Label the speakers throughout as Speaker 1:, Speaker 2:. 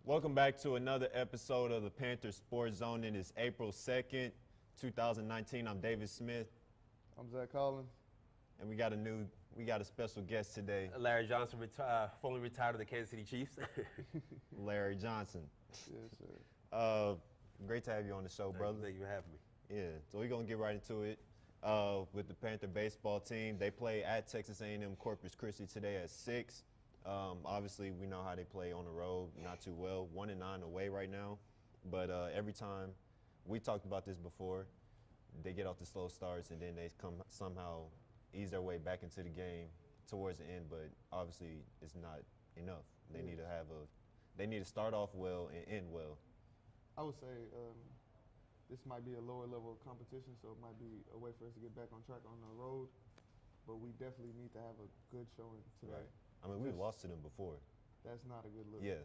Speaker 1: Welcome back to another episode of the Panther Sports Zone. It is April 2nd, 2019. I'm David Smith,
Speaker 2: I'm Zach Collins.
Speaker 1: and we got a special guest today,
Speaker 3: Larry Johnson, formerly retired of the Kansas City Chiefs.
Speaker 1: Larry Johnson.
Speaker 2: Yes, sir.
Speaker 1: Great to have you on the show, brother.
Speaker 3: Thank you for having me.
Speaker 1: Yeah, so we're gonna get right into it with the Panther baseball team. They play at Texas A&M Corpus Christi today at 6. Obviously, we know how they play on the road, not too well. 1-9 away right now, but every time we talked about this before, they get off the slow starts and then they come somehow ease their way back into the game towards the end. But obviously, it's not enough. They need to they need to start off well and end well.
Speaker 2: I would say this might be a lower level of competition, so it might be a way for us to get back on track on the road. But we definitely need to have a good showing today.
Speaker 1: Right. I mean, we've lost to them before.
Speaker 2: That's not a good look.
Speaker 1: Yeah.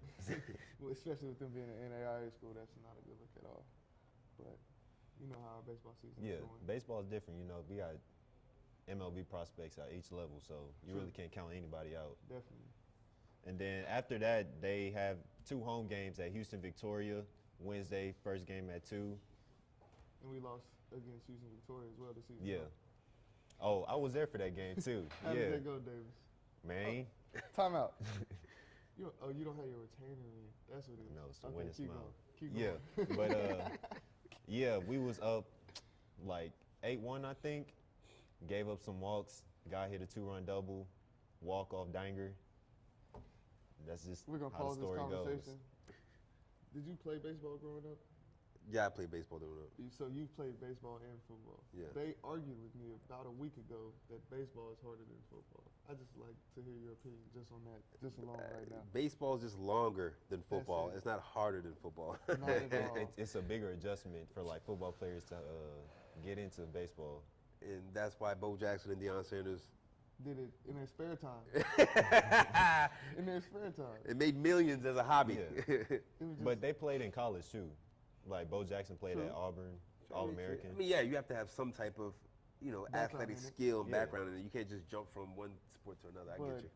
Speaker 2: Well, especially with them being an NAIA school, that's not a good look at all. But you know how our baseball season is going.
Speaker 1: Baseball is different. You know, we got MLB prospects at each level, so you really can't count anybody out.
Speaker 2: Definitely.
Speaker 1: And then after that, they have 2 home games at Houston Victoria. Wednesday, first game at 2.
Speaker 2: And we lost against Houston Victoria as well this season.
Speaker 1: Yeah. Oh, I was there for that game too.
Speaker 2: How did that go, Davis?
Speaker 1: Man.
Speaker 2: Time out. You don't have your retainer in. That's what it is.
Speaker 1: No, it's the
Speaker 2: Okay,
Speaker 1: winning
Speaker 2: keep
Speaker 1: smile.
Speaker 2: going. Keep going.
Speaker 1: But yeah, we was up like 8-1, I think. Gave up some walks. Guy hit a 2-run double. Walk off Danger. That's just
Speaker 2: We're gonna
Speaker 1: how
Speaker 2: pause
Speaker 1: the
Speaker 2: this
Speaker 1: story
Speaker 2: conversation.
Speaker 1: goes.
Speaker 2: Did you play baseball growing up?
Speaker 3: Yeah, I played baseball doing it.
Speaker 2: So you've played baseball and football.
Speaker 3: Yeah.
Speaker 2: They argued with me about a week ago that baseball is harder than football. I just like to hear your opinion just on that, just alone right now.
Speaker 3: Baseball is just longer than football.
Speaker 2: it.
Speaker 3: It's not harder than football.
Speaker 2: Not at all.
Speaker 1: It's a bigger adjustment for like football players to get into baseball.
Speaker 3: And that's why Bo Jackson and Deion Sanders
Speaker 2: Did it in their spare time. In their spare time.
Speaker 3: it made millions as a hobby.
Speaker 1: Yeah.
Speaker 2: It was just,
Speaker 1: But they played in college too. Like Bo Jackson played
Speaker 2: True.
Speaker 1: at Auburn, All-American.
Speaker 3: I mean, yeah, you have to have some type of,
Speaker 2: Background
Speaker 3: athletic
Speaker 2: in it.
Speaker 3: skill and
Speaker 1: Yeah.
Speaker 3: background in it. You can't just jump from one sport to another. I
Speaker 2: But-
Speaker 3: get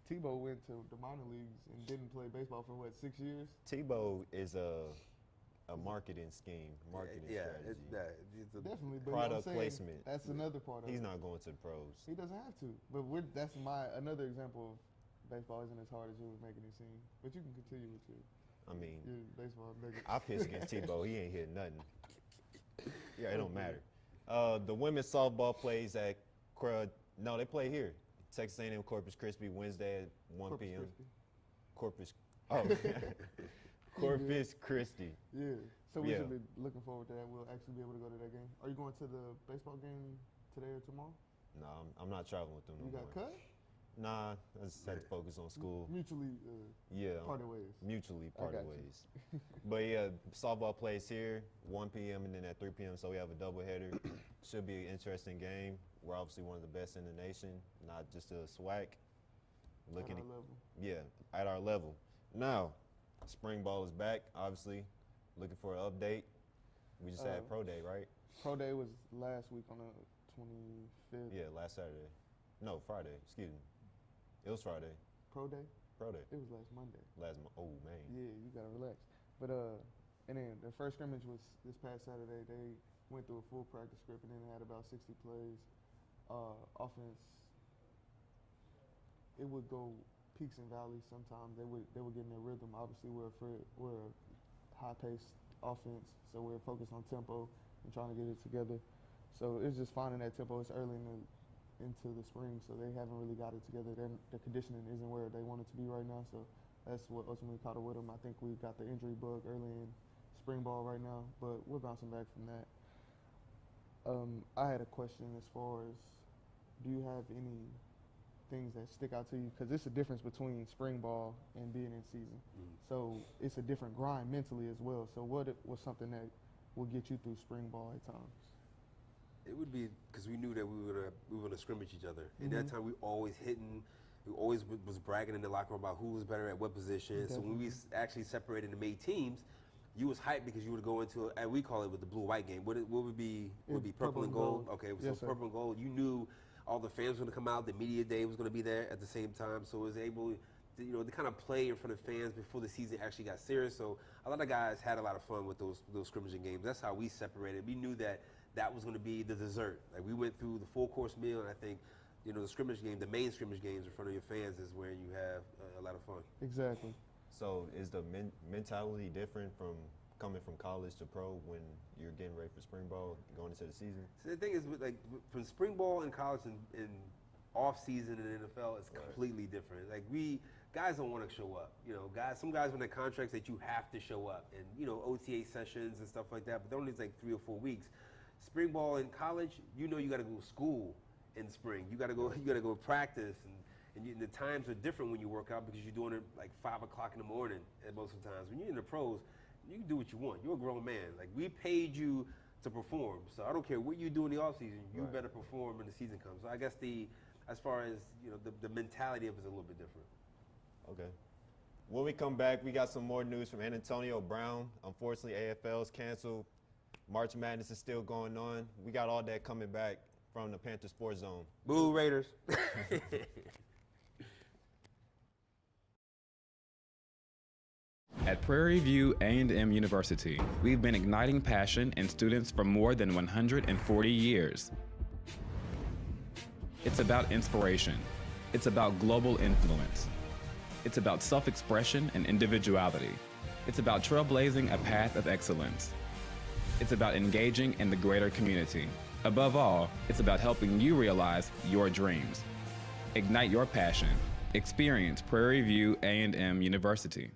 Speaker 3: you.
Speaker 2: Tebow went to the minor leagues and didn't play baseball for what, 6 years?
Speaker 1: Tebow is a marketing scheme, marketing strategy.
Speaker 3: It's a,
Speaker 2: Definitely, but
Speaker 1: Product
Speaker 2: I'm saying
Speaker 1: placement.
Speaker 2: That's another part of
Speaker 1: He's
Speaker 2: it.
Speaker 1: not going to the pros.
Speaker 2: He doesn't have to. But that's another example of baseball isn't as hard as you were making it seem. But you can continue with
Speaker 1: I mean,
Speaker 2: your baseball nuggets.
Speaker 1: I piss against Tebow. He ain't hit nothing. Yeah, it don't matter. The women's softball plays at they play here. Texas A&M Corpus Christi Wednesday at 1
Speaker 2: Corpus
Speaker 1: p.m.
Speaker 2: Christi.
Speaker 1: Corpus Christi.
Speaker 2: Yeah. So we
Speaker 1: Yeah.
Speaker 2: should be looking forward to that. We'll actually be able to go to that game. Are you going to the baseball game today or tomorrow?
Speaker 1: No, I'm not traveling with them
Speaker 2: You
Speaker 1: no
Speaker 2: got
Speaker 1: more.
Speaker 2: cut?
Speaker 1: Nah, I just had to focus on school.
Speaker 2: Mutually
Speaker 1: Yeah,
Speaker 2: parted ways.
Speaker 1: mutually
Speaker 2: I
Speaker 1: parted
Speaker 2: got you.
Speaker 1: ways. But yeah, softball plays here, 1 p.m. and then at 3 p.m. So we have a doubleheader. Should be an interesting game. We're obviously one of the best in the nation, not just a SWAC.
Speaker 2: At
Speaker 1: Looking
Speaker 2: our level.
Speaker 1: yeah, at our level. Now, spring ball is back. Obviously, looking for an update. We just had pro day, right?
Speaker 2: Pro day was last week on the 25th.
Speaker 1: Yeah, last Saturday. No, Friday. Excuse me. It was Friday.
Speaker 2: Pro day?
Speaker 1: Pro day.
Speaker 2: It was last Monday.
Speaker 1: Oh man.
Speaker 2: Yeah, you gotta relax. But and then the first scrimmage was this past Saturday. They went through a full practice script and then they had about 60 plays. Offense, it would go peaks and valleys. Sometimes they would get in their rhythm. Obviously, we're a high-paced offense, so we're focused on tempo and trying to get it together. So it's just finding that tempo. It's early into the spring, so they haven't really got it together. Their conditioning isn't where they want it to be right now, so that's what ultimately caught up with them. I think we got the injury bug early in spring ball right now, but we're bouncing back from that. I had a question as far as, do you have any things that stick out to you? Because it's a difference between spring ball and being in season. So it's a different grind mentally as well. So what was something that will get you through spring ball at times?
Speaker 3: It would be because we knew that we were gonna scrimmage each other. And that time we always hitting. We always was bragging in the locker room about who was better at what position. So when we actually separated and made teams, you was hyped because you would go into, and we call it with the blue-white game. What would be purple and gold? Okay, so
Speaker 2: Yes, sir.
Speaker 3: purple and gold. You knew all the fans were going to come out. The media day was going to be there at the same time. So it was able to kind of play in front of fans before the season actually got serious. So a lot of guys had a lot of fun with those scrimmaging games. That's how we separated. We knew that was going to be the dessert. Like, we went through the full-course meal, and I think, the scrimmage game, the main scrimmage games in front of your fans is where you have a lot of fun.
Speaker 2: Exactly.
Speaker 1: So is the mentality different from coming from college to pro when you're getting ready for spring ball, going into the season?
Speaker 3: So the thing is, from spring ball in college and off season in the NFL, it's completely different. Like, guys don't want to show up. Some guys when their contracts that you have to show up, and OTA sessions and stuff like that. But they're only like 3 or 4 weeks. Spring ball in college, you got to go to school in spring. You got to go practice, and the times are different when you work out because you're doing it like 5 o'clock in the morning at most of the times. When you're in the pros, you can do what you want. You're a grown man. Like, we paid you to perform, so I don't care what you do in the off season. You better perform when the season comes. So I guess as far as the mentality of it is a little bit different.
Speaker 1: Okay. When we come back, we got some more news from Antonio Brown. Unfortunately, AFL's canceled. March Madness is still going on. We got all that coming back from the Panther Sports Zone.
Speaker 3: Boo, Raiders.
Speaker 4: At Prairie View A&M University, we've been igniting passion in students for more than 140 years. It's about inspiration. It's about global influence. It's about self-expression and individuality. It's about trailblazing a path of excellence. It's about engaging in the greater community. Above all, it's about helping you realize your dreams. Ignite your passion. Experience Prairie View A&M University.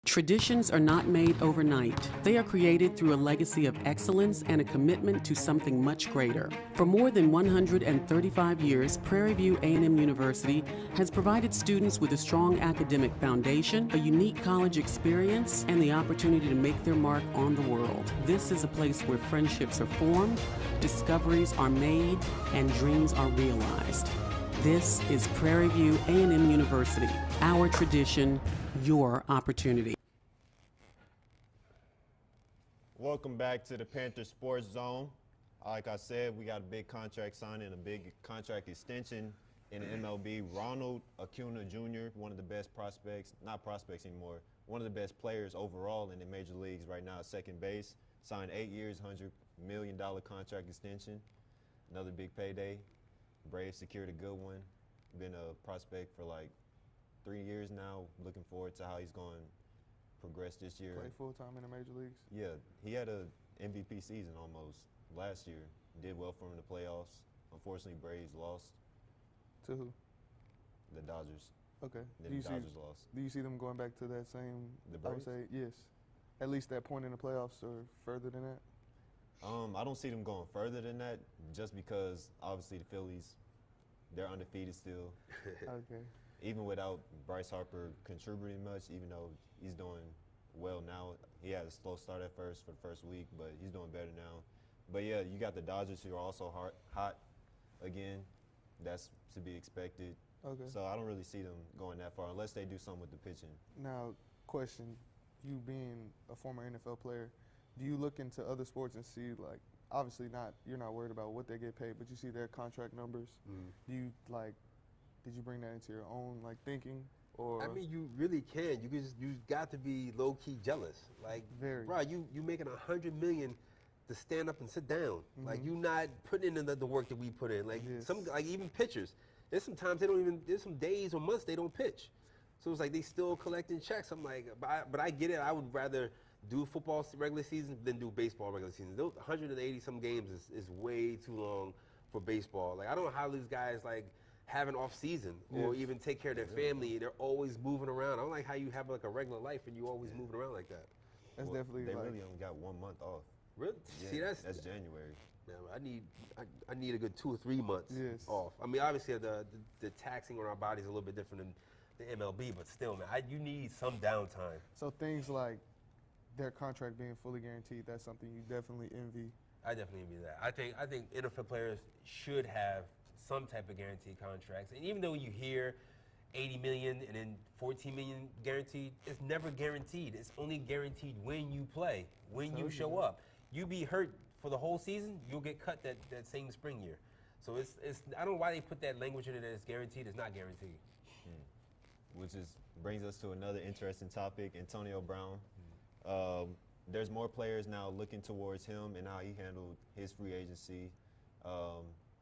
Speaker 5: Traditions are not made overnight. They are created through a legacy of excellence and a commitment to something much greater. For more than 135 years, Prairie View A&M University has provided students with a strong academic foundation, a unique college experience, and the opportunity to make their mark on the world. This is a place where friendships are formed, discoveries are made, and dreams are realized. This is Prairie View A&M University. Our tradition, your opportunity.
Speaker 1: Welcome back to the Panther Sports Zone. Like I said, we got a big contract signing, a big contract extension in the MLB. Ronald Acuna Jr., one of the best prospects, not prospects anymore, one of the best players overall in the major leagues right now at second base, signed 8 years, $100 million contract extension. Another big payday. Braves secured a good one. Been a prospect for like 3 years now. Looking forward to how he's going to progress this year.
Speaker 2: Play full-time in the major leagues.
Speaker 1: Yeah, he had a MVP season almost last year. Did well for him in the playoffs. Unfortunately, Braves lost.
Speaker 2: To who?
Speaker 1: The Dodgers.
Speaker 2: Okay.
Speaker 1: Then the Dodgers lost.
Speaker 2: Do you see them going back to that same?
Speaker 1: The
Speaker 2: I would
Speaker 1: Braves?
Speaker 2: say yes. At least that point in the playoffs or further than that.
Speaker 1: I don't see them going further than that, just because obviously the Phillies, they're undefeated still.
Speaker 2: Okay.
Speaker 1: Even without Bryce Harper contributing much, even though he's doing well now. He had a slow start at first for the first week, but he's doing better now. But yeah, you got the Dodgers who are also hot again. That's to be expected.
Speaker 2: Okay.
Speaker 1: So I don't really see them going that far unless they do something with the pitching.
Speaker 2: Now, question: you being a former NFL player, do you look into other sports and see, like, obviously you're not worried about what they get paid, but you see their contract numbers? Do you did you bring that into your own thinking? Or
Speaker 3: I mean, you really can. You got to be low key jealous. Like,
Speaker 2: Very.
Speaker 3: bro, you making $100 million to stand up and sit down. Like, you not putting in the work that we put in. Like,
Speaker 2: Yes.
Speaker 3: even pitchers. There's sometimes there's some days or months they don't pitch. So it's like they still collecting checks. I'm like, but I get it. I would rather do football regular season than do baseball regular season. Those 180 some games is way too long for baseball. Like, I don't know how these guys have an off season or
Speaker 2: Yes.
Speaker 3: even take care of their family. They're always moving around. I don't like how you have a regular life and you always moving around like that.
Speaker 2: that's
Speaker 1: Well,
Speaker 2: definitely
Speaker 1: they really only got 1 month off.
Speaker 3: Really?
Speaker 1: Yeah,
Speaker 3: See, that's
Speaker 1: January.
Speaker 3: man, I need a good 2 or 3 months
Speaker 2: Yes.
Speaker 3: off. I mean, obviously the taxing on our bodies a little bit different than the MLB, but still, man, you need some downtime.
Speaker 2: So things like their contract being fully guaranteed, that's something you definitely envy.
Speaker 3: I definitely envy that. I think NFL players should have some type of guaranteed contracts. And even though you hear $80 million and then $14 million guaranteed, it's never guaranteed. It's only guaranteed when you play, when you show up. You be hurt for the whole season, you'll get cut that same spring year. So it's I don't know why they put that language in it that it's guaranteed. It's not guaranteed.
Speaker 1: Which brings us to another interesting topic, Antonio Brown. There's more players now looking towards him and how he handled his free agency.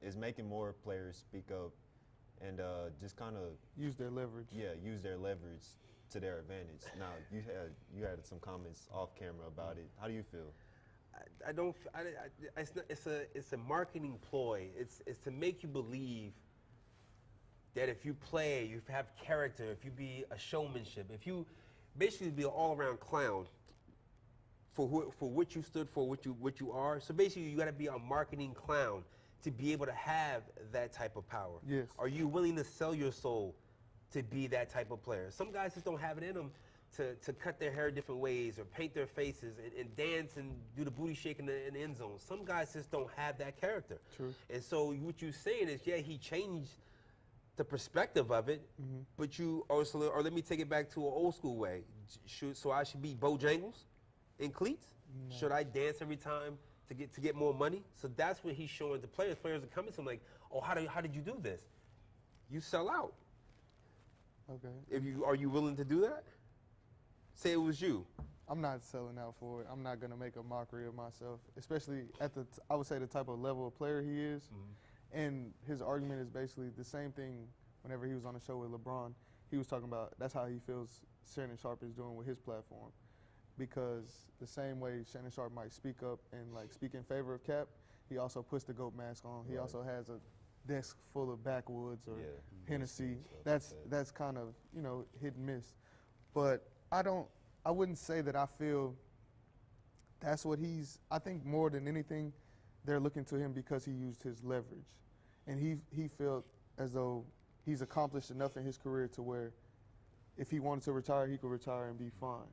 Speaker 1: Is making more players speak up and just kind of
Speaker 2: use their leverage.
Speaker 1: Yeah, use their leverage to their advantage. Now you had some comments off camera about it. How do you feel?
Speaker 3: I don't. It's a marketing ploy. It's to make you believe that if you play, you have character, if you be a showmanship, if you basically be an all-around clown for what you stood for, what you are. So basically, you got to be a marketing clown to be able to have that type of power.
Speaker 2: Yes.
Speaker 3: Are you willing to sell your soul to be that type of player? Some guys just don't have it in them to cut their hair different ways or paint their faces and dance and do the booty shake in the end zone. Some guys just don't have that character.
Speaker 2: True.
Speaker 3: And so what you're saying is, yeah, he changed the perspective of it, but or let me take it back to an old school way. So I should be Bojangles in cleats? No. Should I dance every time to get more money? So that's what he's showing the players. Players are coming to him like, oh, how did you do this? You sell out.
Speaker 2: Okay.
Speaker 3: Are you willing to do that? Say it was you.
Speaker 2: I'm not selling out for it. I'm not going to make a mockery of myself, especially at I would say the type of level of player he is. And his argument is basically the same thing whenever he was on the show with LeBron. He was talking about that's how he feels Shannon Sharpe is doing with his platform. Because the same way Shannon Sharpe might speak up and like speak in favor of Cap, he also puts the GOAT mask on. He also has a desk full of backwoods or Hennessy. That's kind of, hit and miss. But I wouldn't say that I feel that's what I think more than anything, they're looking to him because he used his leverage. And he felt as though he's accomplished enough in his career to where if he wanted to retire, he could retire and be fine.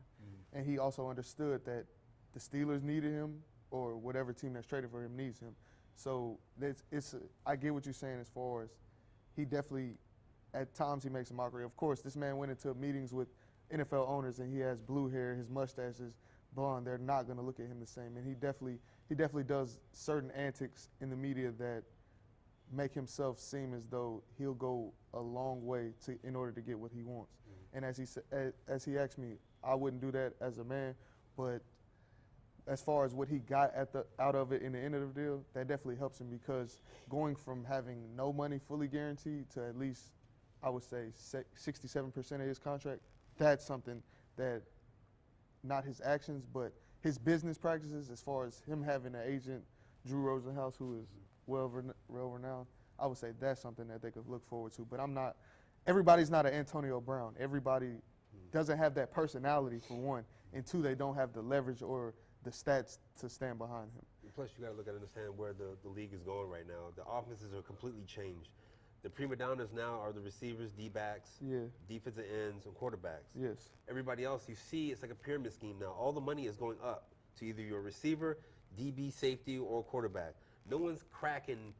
Speaker 2: And he also understood that the Steelers needed him or whatever team that's traded for him needs him. So I get what you're saying as far as he definitely, at times he makes a mockery. Of course, this man went into meetings with NFL owners and he has blue hair, his mustache is blonde. They're not going to look at him the same. And he definitely does certain antics in the media that make himself seem as though he'll go a long way in order to get what he wants. And as he asked me, I wouldn't do that as a man, but as far as what he got out of it in the end of the deal, that definitely helps him because going from having no money fully guaranteed to at least, I would say, 67% of his contract, that's something that, not his actions, but his business practices, as far as him having an agent, Drew Rosenhaus, who is well-renowned, I would say that's something that they could look forward to. But everybody's not an Antonio Brown. Everybody doesn't have that personality, for one, and two, they don't have the leverage or the stats to stand behind him.
Speaker 3: Plus, you got to look at understand where the league is going right now. The offenses are completely changed. The prima donnas now are the receivers, D-backs, defensive ends, and quarterbacks.
Speaker 2: Yes.
Speaker 3: Everybody else, you see, it's like a pyramid scheme now. All the money is going up to either your receiver, DB, safety, or quarterback. No one's cracking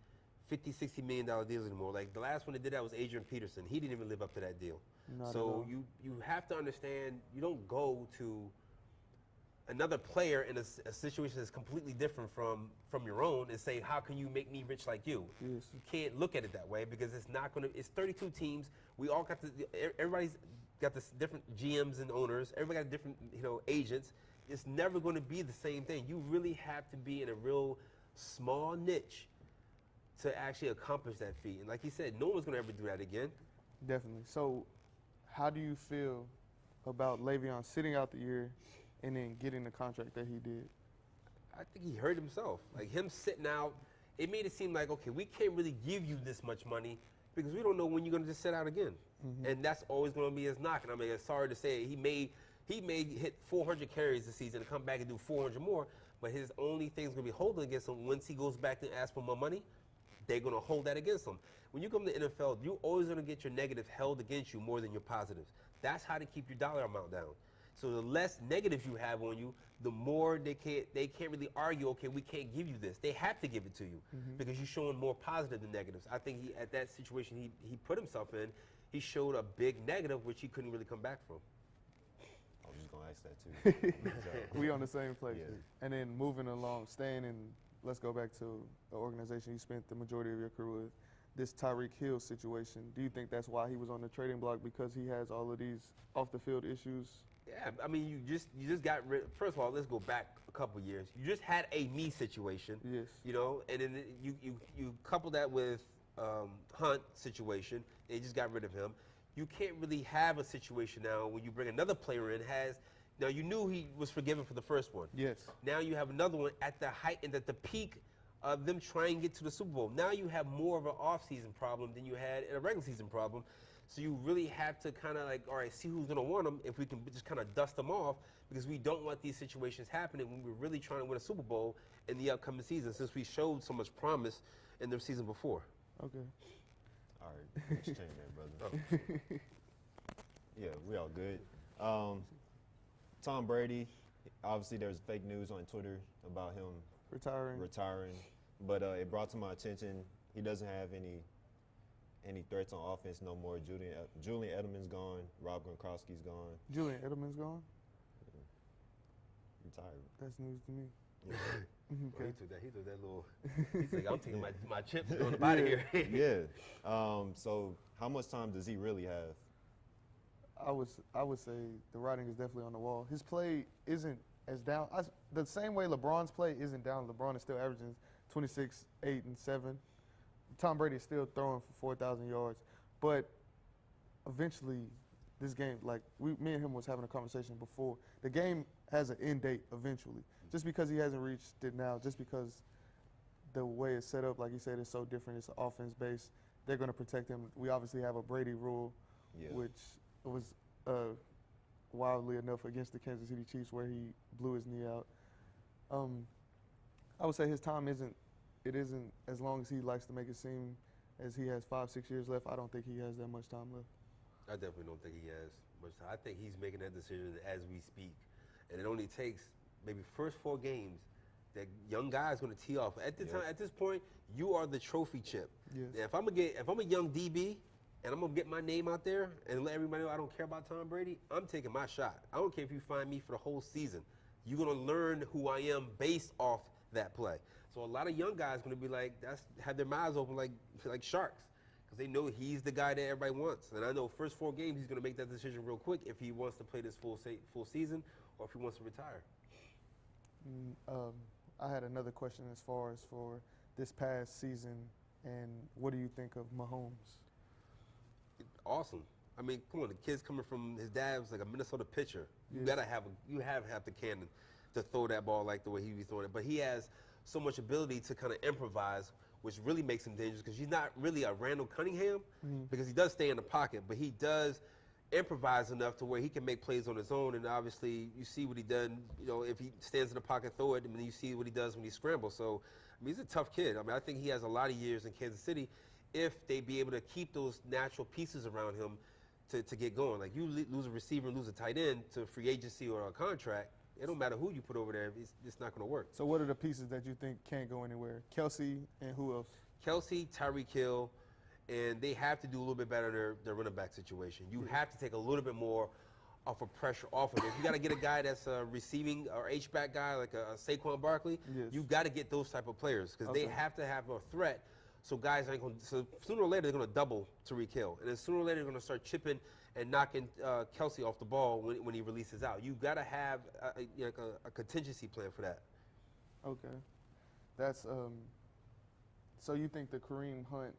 Speaker 3: $50, $60 million deals anymore. Like the last one that did that was Adrian Peterson. He didn't even live up to that deal. So you have to understand, you don't go to another player in a situation that's completely different from your own and say, how can you make me rich like you?
Speaker 2: Yes.
Speaker 3: You can't look at it that way because it's not going to, it's 32 teams. We all got everybody's got this different GMs and owners. Everybody got different, agents. It's never going to be the same thing. You really have to be in a real small niche to actually accomplish that feat. And like he said, no one's going to ever do that again.
Speaker 2: Definitely. So how do you feel about Le'Veon sitting out the year and then getting the contract that he did?
Speaker 3: I think he hurt himself. Like him sitting out, it made it seem like, okay, we can't really give you this much money because we don't know when you're going to just sit out again. And that's always going to be his knock. And I mean, it's sorry to say, he may hit 400 carries this season and come back and do 400 more, but his only thing is going to be holding against him once he goes back and asks for more money. They're going to hold that against him. When you come to the NFL, you're always going to get your negatives held against you more than your positives. That's how to keep your dollar amount down. So the less negatives you have on you, the more they can't really argue, okay, we can't give you this. They have to give it to you because you're showing more positive than negatives. I think at that situation he put himself in, he showed a big negative which he couldn't really come back from.
Speaker 1: I was just going to ask that too.
Speaker 2: We on the same place.
Speaker 1: Yeah.
Speaker 2: And then moving along, staying in let's go back to the organization you spent the majority of your career with. This Tyreek Hill situation, do you think that's why he was on the trading block, because he has all of these off the field issues?
Speaker 3: Yeah, I mean, you just got rid. First of all, let's go back a couple years. You just had a knee situation.
Speaker 2: Yes.
Speaker 3: You know, and then you couple that with Hunt situation. They just got rid of him. You can't really have a situation now when you bring another player in. Now you knew he was forgiven for the first one.
Speaker 2: Yes.
Speaker 3: Now you have another one at the height and at the peak of them trying to get to the Super Bowl. Now you have more of an off-season problem than you had in a regular season problem. So you really have to kind of like, all right, see who's going to want them if we can just kind of dust them off, because we don't want these situations happening when we're really trying to win a Super Bowl in the upcoming season, since we showed so much promise in the season before.
Speaker 2: Okay.
Speaker 1: All right, let's change that, brother. Yeah, we all good. Tom Brady, obviously there's fake news on Twitter about him retiring, but it brought to my attention he doesn't have any threats on offense no more. Julian Edelman's gone. Rob Gronkowski's gone.
Speaker 2: Julian Edelman's gone?
Speaker 1: Retired.
Speaker 2: That's news to me.
Speaker 1: Yeah.
Speaker 3: Well, he took that little. He's like, I'm taking my chips and going out of here.
Speaker 1: Yeah. So how much time does he really have?
Speaker 2: I would say the writing is definitely on the wall. His play isn't as down. The same way LeBron's play isn't down. LeBron is still averaging 26, 8, and 7. Tom Brady is still throwing for 4,000 yards. But eventually, this game, like me and him was having a conversation before, the game has an end date eventually. Just because he hasn't reached it now, just because the way it's set up, like you said, is so different. It's offense based. They're going to protect him. We obviously have a Brady rule, which was wildly enough against the Kansas City Chiefs, where he blew his knee out. I would say his time isn't as long as he likes to make it seem, as he has 5-6 years left. I don't think he has that much time left.
Speaker 3: I definitely don't think he has much time. I think he's making that decision as we speak, and it only takes maybe first 4 games that young guy's going to tee off. At this point, you are the trophy chip.
Speaker 2: Yes.
Speaker 3: Now, if I'm a young DB and I'm gonna get my name out there and let everybody know I don't care about Tom Brady, I'm taking my shot. I don't care if you find me for the whole season. You're gonna learn who I am based off that play. So a lot of young guys gonna be like, have their mouths open like sharks, because they know he's the guy that everybody wants. And I know first 4 games he's gonna make that decision real quick if he wants to play this full season or if he wants to retire.
Speaker 2: I had another question as far as for this past season, and what do you think of Mahomes?
Speaker 3: Awesome. I mean, come on, the kid's coming from, his dad was like a Minnesota pitcher. You
Speaker 2: Yeah.
Speaker 3: gotta have the cannon to throw that ball like the way he was throwing it. But he has so much ability to kind of improvise, which really makes him dangerous, because he's not really a Randall Cunningham, because he does stay in the pocket, but he does improvise enough to where he can make plays on his own. And obviously, you see what he done. You know, if he stands in the pocket, throw it, and then you see what he does when he scrambles. So, I mean, he's a tough kid. I mean, I think he has a lot of years in Kansas City if they be able to keep those natural pieces around him to get going. Like, you lose a receiver and lose a tight end to free agency or a contract, it don't matter who you put over there, it's not going to work.
Speaker 2: So what are the pieces that you think can't go anywhere? Kelsey and who else?
Speaker 3: Kelsey, Tyreek Hill, and they have to do a little bit better in their running back situation. You have to take a little bit more off of pressure off of it. If you got to get a guy that's a receiving or H-back guy like a Saquon Barkley, you got to get those type of players, because they have to have a threat. So guys ain't going. So sooner or later they're going to double Tyreek Hill, and then sooner or later they're going to start chipping and knocking Kelsey off the ball when he releases out. You got to have a contingency plan for that.
Speaker 2: Okay, that's so you think the Kareem Hunt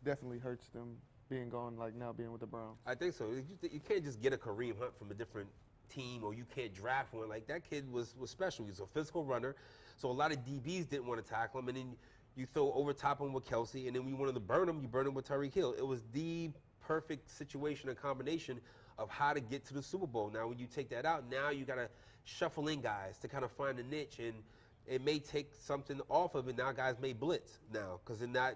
Speaker 2: definitely hurts them being gone, like now being with the Browns?
Speaker 3: I think so. You can't just get a Kareem Hunt from a different team, or you can't draft one. Like, that kid was special. He was a physical runner, so a lot of DBs didn't want to tackle him, and then you throw over top him with Kelsey, and then when you wanted to burn him, you burn him with Tyreek Hill. It was the perfect situation and combination of how to get to the Super Bowl. Now, when you take that out, now you got to shuffle in guys to kind of find a niche, and it may take something off of it. Now guys may blitz now, because they're not,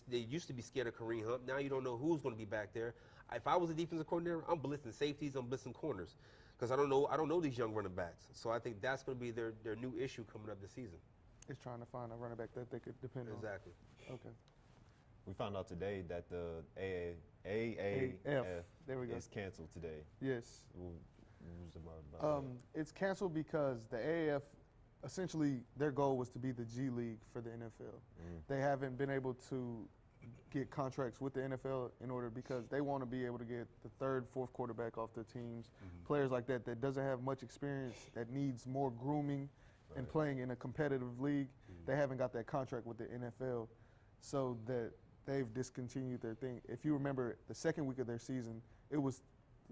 Speaker 3: they used to be scared of Kareem Hunt. Now you don't know who's going to be back there. If I was a defensive coordinator, I'm blitzing safeties, I'm blitzing corners, because I don't know these young running backs. So I think that's going to be their new issue coming up this season.
Speaker 2: It's trying to find a running back that they could depend on.
Speaker 3: Exactly.
Speaker 2: Okay.
Speaker 1: We found out today that the AAF
Speaker 2: there we go.
Speaker 1: is canceled today.
Speaker 2: Yes.
Speaker 1: What was about that?
Speaker 2: It's canceled because the AAF essentially their goal was to be the G League for the NFL. They haven't been able to get contracts with the NFL in order because they want to be able to get the third, fourth quarterback off their teams, players like that that doesn't have much experience, that needs more grooming and playing in a competitive league. They haven't got that contract with the NFL, so that they've discontinued their thing. If you remember the second week of their season, it was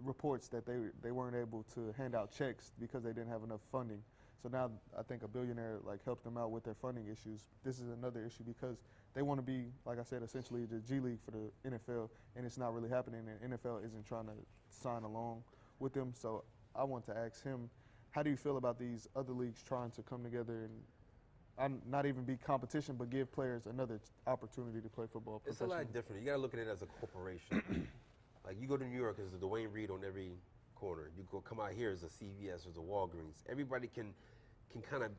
Speaker 2: reports that they weren't able to hand out checks because they didn't have enough funding. So now I think a billionaire helped them out with their funding issues. This is another issue because they want to be, like I said, essentially the G League for the NFL, and it's not really happening, and NFL isn't trying to sign along with them. So I want to ask him, how do you feel about these other leagues trying to come together and not even be competition, but give players another opportunity to play football
Speaker 3: It's a
Speaker 2: professionally?
Speaker 3: lot different. You got to look at it as a corporation. Like you go to New York, there's a Dwayne Reed on every corner. You go come out here, there's a CVS, there's a Walgreens. Everybody can kind of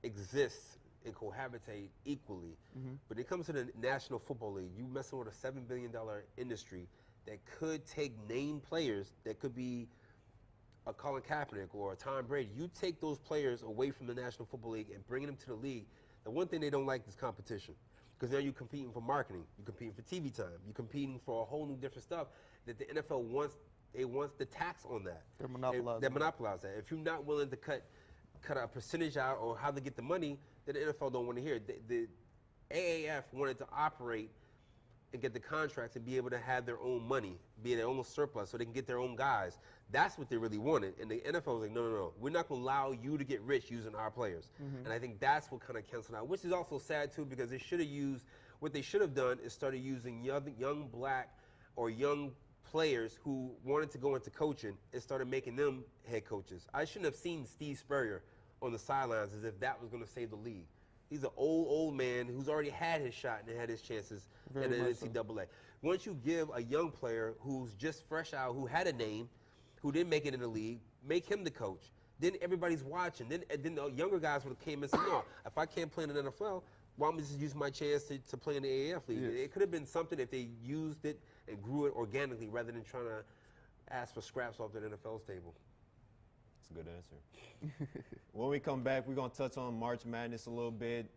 Speaker 3: exist and cohabitate equally. But it comes to the National Football League, you messing with a $7 billion industry that could take named players that could be a Colin Kaepernick or a Tom Brady. You take those players away from the National Football League and bring them to the league. The one thing they don't like is competition, because now you're competing for marketing, you're competing for TV time, you're competing for a whole new different stuff that the NFL wants. They want the tax on that.
Speaker 2: They're monopolizing.
Speaker 3: They monopolize that. If you're not willing to cut a percentage out or how to get the money, then the NFL don't want to hear it. The AAF wanted to operate and get the contracts and be able to have their own money, be their own surplus, so they can get their own guys. That's what they really wanted. And the NFL was like, no. We're not going to allow you to get rich using our players. And I think that's what kind of canceled out, which is also sad, too, because they should have used, what they should have done is started using young black or young players who wanted to go into coaching and started making them head coaches. I shouldn't have seen Steve Spurrier on the sidelines as if that was going to save the league. He's an old man who's already had his shot and had his chances in the NCAA. Once you give a young player who's just fresh out, who had a name, who didn't make it in the league, make him the coach. Then everybody's watching. Then the younger guys would have came and said, no, if I can't play in the NFL, why don't we just use my chance to play in the AAF league? It could have been something if they used it and grew it organically rather than trying to ask for scraps off the NFL's table.
Speaker 1: That's a good answer. When we come back, we're going to touch on March Madness a little bit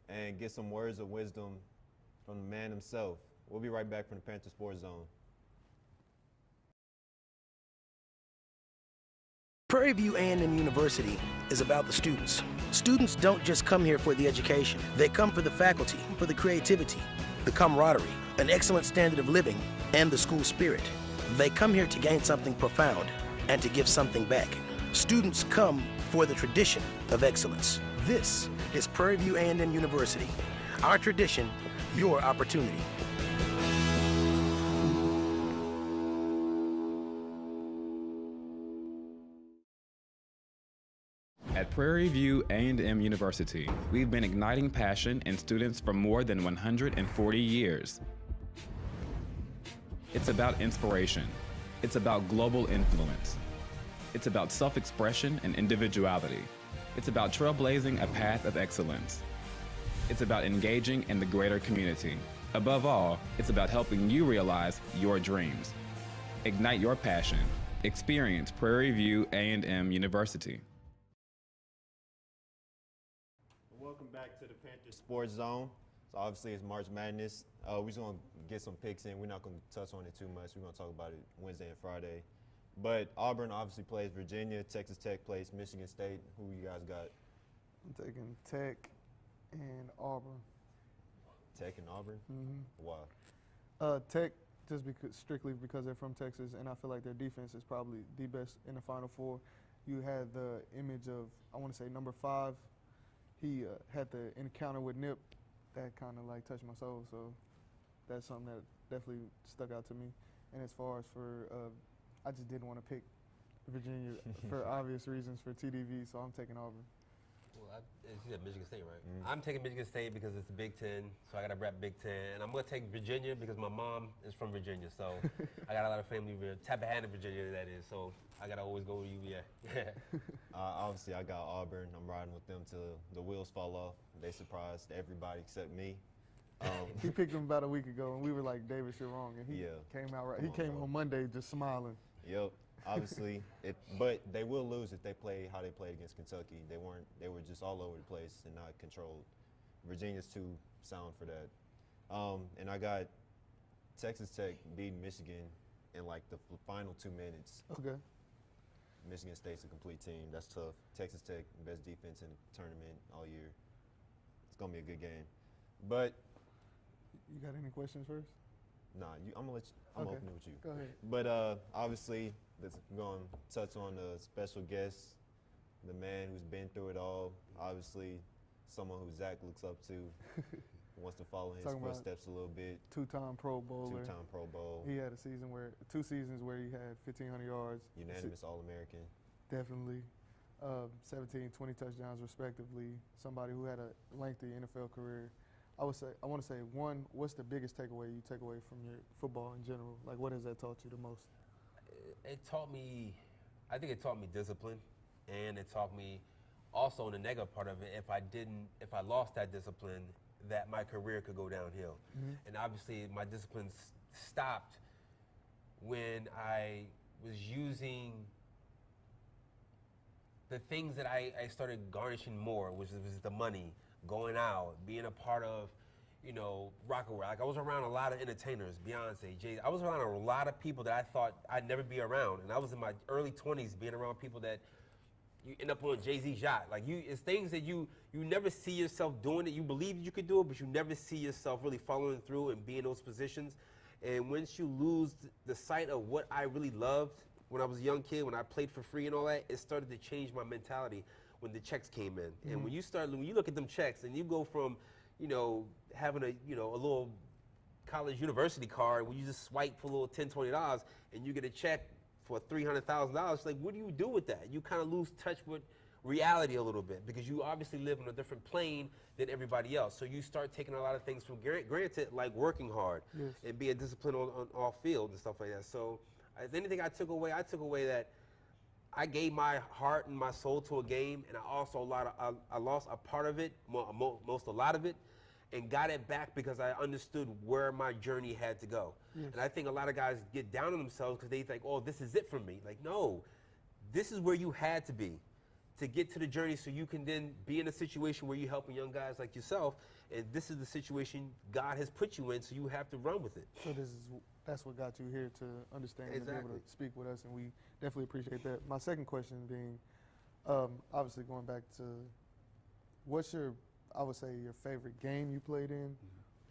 Speaker 1: and get some words of wisdom from the man himself. We'll be right back from the Panther Sports Zone.
Speaker 6: Prairie View A&M University is about the students. Students don't just come here for the education. They come for the faculty, for the creativity, the camaraderie, an excellent standard of living, and the school spirit. They come here to gain something profound and to give something back. Students come for the tradition of excellence. This is Prairie View A&M University. Our tradition, your opportunity.
Speaker 4: At Prairie View A&M University, we've been igniting passion in students for more than 140 years. It's about inspiration. It's about global influence. It's about self-expression and individuality. It's about trailblazing a path of excellence. It's about engaging in the greater community. Above all, it's about helping you realize your dreams. Ignite your passion. Experience Prairie View A&M University.
Speaker 1: Welcome back to the Panther Sports Zone. So obviously it's March Madness. We're just going to get some picks in. We're not going to touch on it too much. We're going to talk about it Wednesday and Friday. But Auburn obviously plays Virginia. Texas Tech plays Michigan State. Who you guys got?
Speaker 2: I'm taking Tech and Auburn.
Speaker 1: Tech and Auburn? Why?
Speaker 2: Tech, just strictly because they're from Texas, and I feel like their defense is probably the best in the Final Four. You had the image of, I want to say, number 5. He had the encounter with Nip. That kind of like touched my soul, so that's something that definitely stuck out to me. And as far as for, I just didn't want to pick Virginia for obvious reasons for TDV, so I'm taking Auburn.
Speaker 3: Well, you said Michigan State, right? I'm taking Michigan State because it's the Big Ten, so I got to rep Big Ten. And I'm going to take Virginia because my mom is from Virginia, so I got a lot of family there. Tappahannock, Virginia, that is, so I got to always go with UVA.
Speaker 1: Obviously, I got Auburn. I'm riding with them till the wheels fall off. They surprised everybody except me.
Speaker 2: He picked them about a week ago, and we were like, Davis, you're wrong. And he came out right. He came on Monday just smiling.
Speaker 1: Yep. Obviously, but they will lose if they play how they played against Kentucky. They were just all over the place and not controlled. Virginia's too sound for that. And I got Texas Tech beating Michigan in like the final 2 minutes.
Speaker 2: Okay.
Speaker 1: Michigan State's a complete team. That's tough. Texas Tech, best defense in the tournament all year. It's gonna be a good game. But
Speaker 2: You got any questions first?
Speaker 1: nah, I'm gonna let you. I'm
Speaker 2: Okay.
Speaker 1: opening with you.
Speaker 2: Go ahead.
Speaker 1: But obviously, we're going to touch on the special guest, the man who's been through it all. Obviously, someone who Zach looks up to, wants to follow his
Speaker 2: Talking about
Speaker 1: footsteps a little bit.
Speaker 2: Two-time Pro Bowler.
Speaker 1: Two-time Pro Bowl,
Speaker 2: He had two seasons where he had 1,500 yards.
Speaker 1: unanimous All-American.
Speaker 2: Definitely. 17, 20 touchdowns respectively. Somebody who had a lengthy NFL career. I want to say, one, what's the biggest takeaway you take away from your football in general? Like, what has that taught you the most?
Speaker 3: It taught me, I think it taught me discipline, and it taught me also in the negative part of it, if I lost that discipline, that my career could go downhill. And obviously my discipline stopped when I was using the things that I started garnishing more, which was the money, going out, being a part of, rock and roll. Like I was around a lot of entertainers, Beyonce, Jay. I was around a lot of people that I thought I'd never be around. And I was in my early 20s being around people that you end up on Jay-Z's yacht. Like it's things that you never see yourself doing it. You believe you could do it, but you never see yourself really following through and being in those positions. And once you lose the sight of what I really loved when I was a young kid, when I played for free and all that, it started to change my mentality when the checks came in. And when you look at them checks and you go from, having a little college university card where you just swipe for a little $10, $20 and you get a check for $300,000, like what do you do with that? You kind of lose touch with reality a little bit because you obviously live on a different plane than everybody else. So you start taking a lot of things for granted, like working hard and being disciplined on off field and stuff like that. So if anything I took away that I gave my heart and my soul to a game, and I lost a part of it, a lot of it, and got it back because I understood where my journey had to go. And I think a lot of guys get down on themselves because they think, oh, this is it for me. Like, no, this is where you had to be to get to the journey so you can then be in a situation where you're helping young guys like yourself, and this is the situation God has put you in, so you have to run with it.
Speaker 2: So that's what got you here to understand and be able to speak with us, and we definitely appreciate that. My second question being, obviously going back to, what's your favorite game you played in,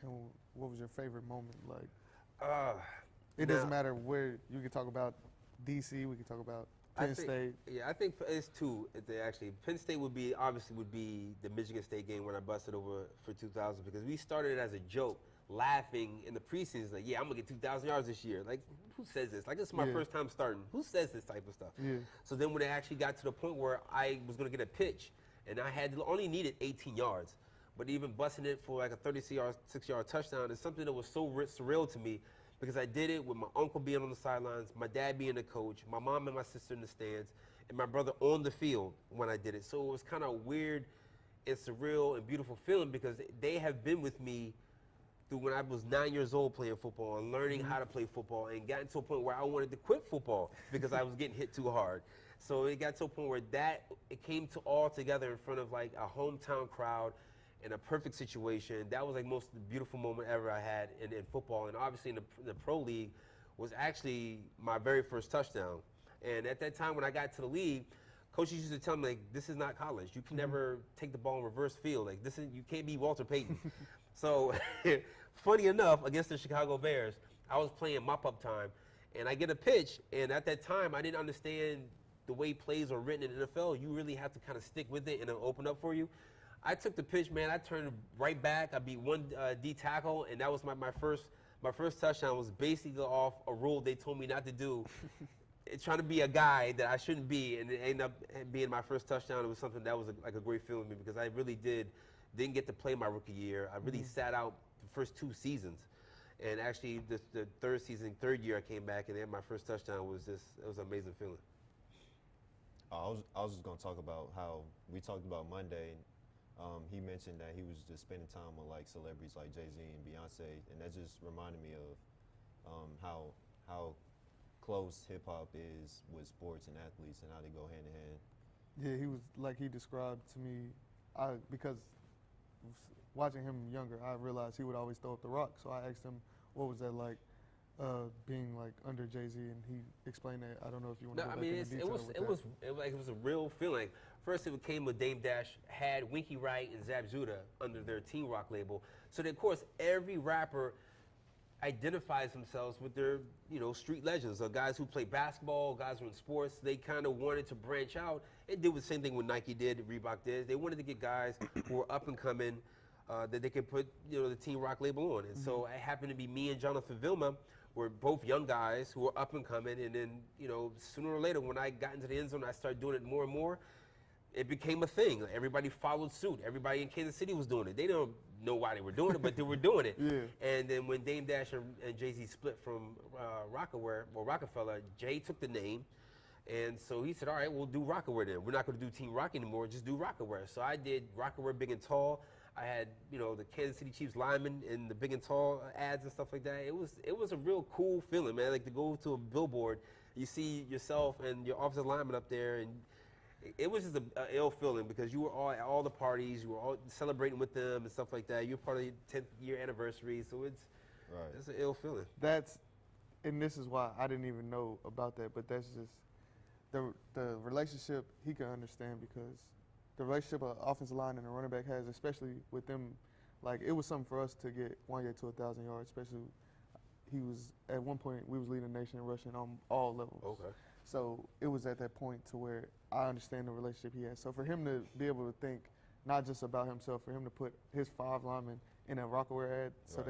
Speaker 2: and what was your favorite moment like? It doesn't matter where. You can talk about DC, we can talk about Penn State.
Speaker 3: Yeah, I think it's two. Actually, Penn State would be the Michigan State game when I busted over for 2,000 because we started it as a joke, laughing in the preseason. Like, yeah, I'm gonna get 2,000 yards this year. Like, who says this? Like, this is my first time starting. Who says this type of stuff?
Speaker 2: Yeah.
Speaker 3: So then when it actually got to the point where I was gonna get a pitch, and I only needed 18 yards, but even busting it for like a 36-yard touchdown is something that was so surreal to me. Because I did it with my uncle being on the sidelines, my dad being the coach, my mom and my sister in the stands, and my brother on the field when I did it. So it was kind of weird and surreal and beautiful feeling because they have been with me through when I was 9 years old playing football and learning how to play football and gotten to a point where I wanted to quit football because I was getting hit too hard. So it got to a point where it came to all together in front of like a hometown crowd in a perfect situation. That was like most beautiful moment ever I had in football. And obviously in the pro league was actually my very first touchdown. And at that time when I got to the league, coaches used to tell me, like, this is not college. You can never take the ball in reverse field. Like, you can't be Walter Payton. So funny enough, against the Chicago Bears, I was playing mop-up time and I get a pitch. And at that time, I didn't understand the way plays are written in the NFL. You really have to kind of stick with it and it'll open up for you. I took the pitch, man. I turned right back. I beat one D tackle, and that was my first touchdown. Was basically off a rule they told me not to do, trying to be a guy that I shouldn't be, and it ended up being my first touchdown. It was something that was like a great feeling to me because I really didn't get to play my rookie year. I really sat out the first 2 seasons, and actually the third year I came back, and then my first touchdown was it was an amazing feeling.
Speaker 1: I was just gonna talk about how we talked about Monday. He mentioned that he was just spending time with like celebrities like Jay-Z and Beyonce, and that just reminded me of how close hip hop is with sports and athletes and how they go hand in hand.
Speaker 2: Yeah, he was like he described to me, because watching him younger, I realized he would always throw up the rock. So I asked him, what was that like, being like under Jay-Z, and he explained that. I don't know if you want to
Speaker 3: No,
Speaker 2: go
Speaker 3: I
Speaker 2: back
Speaker 3: mean,
Speaker 2: into
Speaker 3: it
Speaker 2: detail
Speaker 3: was
Speaker 2: with
Speaker 3: it
Speaker 2: that.
Speaker 3: was it was a real feeling. First, it came with Dame Dash had Winky Wright and Zab Judah under their Teen Rock label. So that, of course, every rapper identifies themselves with their, street legends, or guys who play basketball, guys who are in sports. They kind of wanted to branch out and do the same thing what Nike did, Reebok did. They wanted to get guys who were up and coming that they could put, the Teen Rock label on. And so it happened to be me and Jonathan Vilma. We're both young guys who were up and coming. And then, sooner or later, when I got into the end zone, I started doing it more and more. It became a thing. Everybody followed suit. Everybody in Kansas City was doing it. They don't know why they were doing it, but they were doing it.
Speaker 2: Yeah.
Speaker 3: And then when Dame Dash and Jay-Z split from Rockefeller, Jay took the name. And so he said, all right, we'll do Rockaware then. We're not going to do Team Rock anymore, just do Rockaware. So I did Rockaware Big and Tall. I had, the Kansas City Chiefs linemen in the Big and Tall ads and stuff like that. It was a real cool feeling, man. Like to go to a billboard, you see yourself and your offensive lineman up there, and it was just a ill feeling because you were all at all the parties, you were all celebrating with them and stuff like that. You're part of the 10th year anniversary, so it's an ill feeling.
Speaker 2: And this is why I didn't even know about that, but that's just the relationship he can understand, because the relationship an offensive line and a running back has, especially with them, like it was something for us to get Wanye to 1,000 yards, especially he was at one point we was leading the nation in rushing on all levels.
Speaker 3: Okay.
Speaker 2: So it was at that point to where I understand the relationship he has. So for him to be able to think not just about himself, for him to put his 5 linemen in a Rockaware ad so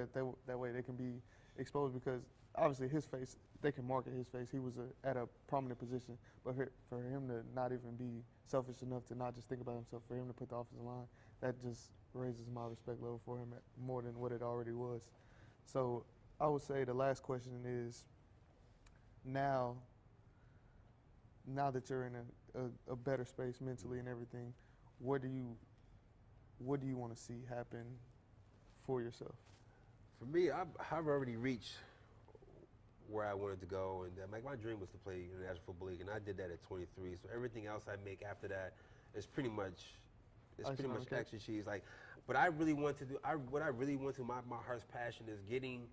Speaker 2: that way they can be exposed, because obviously his face, they can market his face. He was at a prominent position, but for him to not even be selfish enough to not just think about himself, for him to put the offensive line, that just raises my respect level for him more than what it already was. So I would say the last question is, now that you're in a better space mentally and everything, what do you want to see happen for yourself?
Speaker 3: For me, I've already reached where I wanted to go, and my dream was to play in the National Football League, and I did that at 23. So everything else I make after that is pretty much extra cheese. Like, but I really want to do. What I really want to. My heart's passion is getting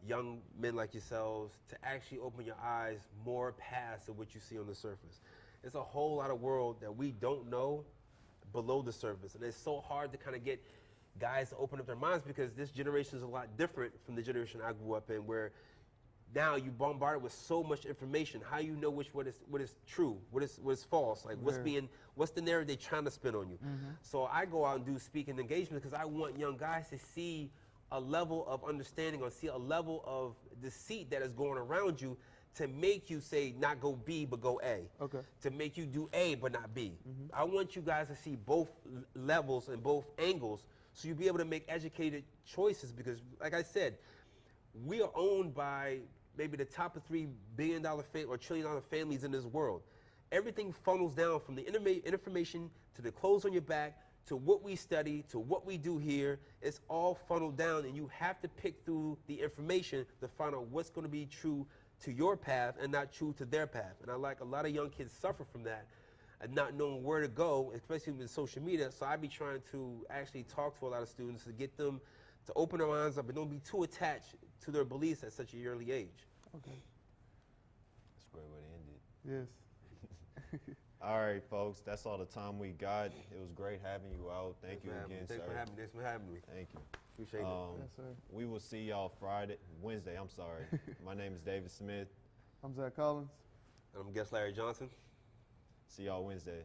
Speaker 3: young men like yourselves to actually open your eyes more past of what you see on the surface. There's a whole lot of world that we don't know below the surface, and it's so hard to kind of get guys to open up their minds, because this generation is a lot different from the generation I grew up in, where now you bombarded with so much information. How you know what is true, what is false, like what's the narrative they're trying to spin on you. So I go out and do speaking engagements because I want young guys to see a level of understanding, or see a level of deceit that is going around you, to make you say not go B but go A.
Speaker 2: Okay.
Speaker 3: To make you do A but not B. I want you guys to see both levels and both angles, so you'll be able to make educated choices, because like I said, we are owned by maybe the top of $3 billion or $1 trillion families in this world. Everything funnels down from the information to the clothes on your back, to what we study, to what we do here. It's all funneled down, and you have to pick through the information to find out what's going to be true to your path and not true to their path. And I like a lot of young kids suffer from that and not knowing where to go, especially with social media. So I be trying to actually talk to a lot of students to get them to open their minds up and don't be too attached to their beliefs at such an early age.
Speaker 2: Okay.
Speaker 1: That's a great way to end it.
Speaker 2: Yes.
Speaker 1: All right, folks, that's all the time we got. It was great having you out. Thank you again, sir.
Speaker 3: Thanks for having me.
Speaker 1: Thank you.
Speaker 3: Appreciate it.
Speaker 2: Yes, sir.
Speaker 1: We will see y'all Wednesday. I'm sorry. My name is David Smith.
Speaker 2: I'm Zach Collins.
Speaker 3: And I'm guest Larry Johnson.
Speaker 1: See y'all Wednesday.